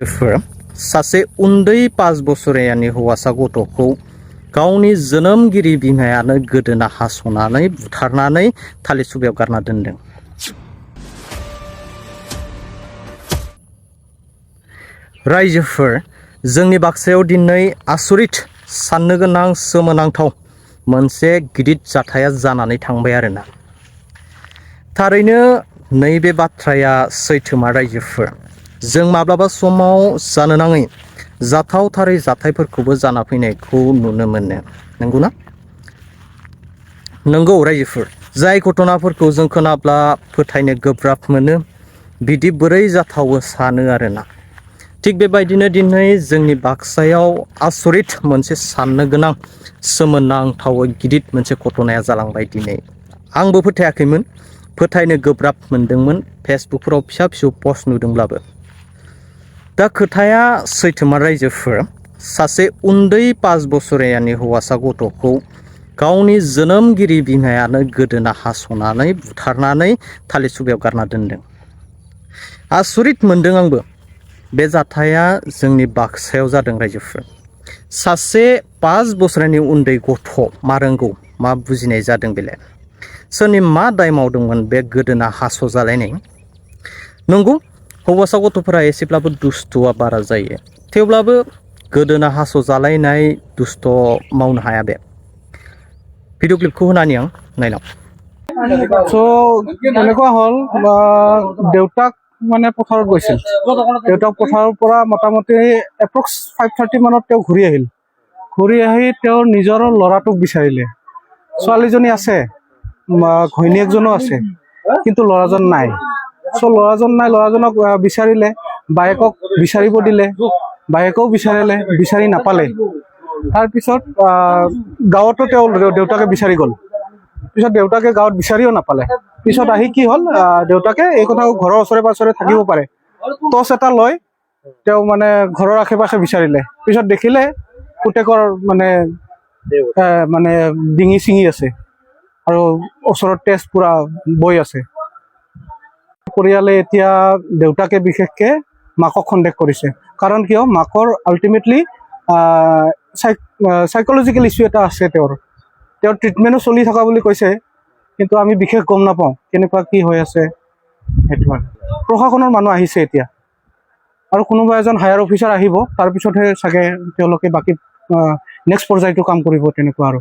सासे उन्दै 5 बोसोरनि हौवासा गथ'खौ गावनि जोनोमगिरि बिमायानो गोदोना हास'नानै बुथारनानै थालिर सुबायाव गारना दोनदों। रायजोफोर, जोंनि बाक्सायाव दिनै आसरित साननो गोनां सोमोनांथाव मोनसे गिदिर जाथाया जानानै थांबाय आरोना। थारैनो नैबे बाथ्राया सैथोमा रायजोफोर। जों माब्लाबा समाव जानो नाङै जाथावथारै जाथायफोरखौबो जाना फैनायखौ नुनो मोनो, नंगौना? नंगौ रायजोफोर, जाय घटनाफोरखौ जों खोनाब्ला फोथायनो गोब्राब मोनो बिदि बोरै जाथावो सानो आरोना। थिग बेबायदिनो दिनै जोंनि बाक्सायाव आसरित मोनसे साननो गोनां सोमोनांथावै गिदिर मोनसे घटनाया जालांबाय दिनै। आंबो फोथायाखैमोन, फोथायनो गोब्राब मोनदोंमोन फेसबुकफोराव फिसा फिसौ पस्ट नुदोंब्लाबो। दा खोथाया सैथोमा रायजोफोर, सासे उन्दै 5 बोसोरनि हौवासा गथ'खौ गावनि जोनोमगिरि बिमायानो गोदोना हास'नानै बुथारनानै थालिर सुबायाव गारना दोनदों। आसरित मोनदों आंबो। बे जाथाया जोंनि बाक्सायाव जादों रायजोफोर। सासे 5 बोसोरनि उन्दै गथ' मा रोंगौ, मा बुजिनाय जादों बेलाय? सोरनि मा दाय मावदोंमोन बे गोदोना हास' जालायनाय? नंगौ, हौवासा गथ'फोरा एसेब्लाबो दुस्थ'आ बारा जायो, थेवब्लाबो गोदोना हास' जालायनाय दुस्थ' मावनो हाया बे। ভিডিও ক্লিপखौ होनानै आं नायनां। এনেকুৱা হ'ল দেউতাক মানে পথাৰত গৈছিল। দেউতাক পথাৰৰ পৰা মোটামুটি এপ্ৰক্স 5:30 মানত তেওঁ ঘূৰি আহিল। ঘূৰি আহি তেওঁৰ নিজৰ ল'ৰাটোক বিচাৰিলে। ছোৱালীজনী আছে, ঘৈণীয়েকজনো আছে, কিন্তু ল'ৰাজন নাই। ল'ৰাজন নাই, ল'ৰাজনক বিচাৰিলে, বায়েকক বিচাৰিব দিলে, বায়েকেও বিচাৰিলে, বিচাৰি নাপালে। তাৰপিছত গাঁৱতো তেওঁ দেউতাকে বিচাৰি গ'ল। পিছত দেউতাকে গাঁৱত বিচাৰিও নাপালে। পিছত আহি কি হ'ল, দেউতাকে এই কথা ঘৰৰ ওচৰে পাঁজৰে থাকিব পাৰে, টৰ্চ এটা লৈ তেওঁ মানে ঘৰৰ আশে পাশে বিচাৰিলে। পিছত দেখিলে পুতেকৰ মানে ডিঙি চিঙি আছে আৰু ওচৰত তেজ পুৰা বৈ আছে। পৰিয়ালে এতিয়া দেউতাকে বিশেষকে মাকক সন্দেহ কৰিছে। কাৰণ কিয়, মাকৰ আল্টিমেটলি চাইক'লজিকেল ইছ্যু এটা আছে। তেওঁৰ ট্ৰিটমেণ্টো চলি থকা বুলি কৈছে, কিন্তু আমি বিশেষ গম নাপাওঁ কেনেকুৱা কি হৈ আছে। সেইটো প্ৰশাসনৰ মানুহ আহিছে এতিয়া, আৰু কোনোবা এজন হায়াৰ অফিচাৰ আহিব, তাৰপিছতহে চাগে তেওঁলোকে বাকী নেক্সট পৰ্যায়টো কাম কৰিব, তেনেকুৱা আৰু।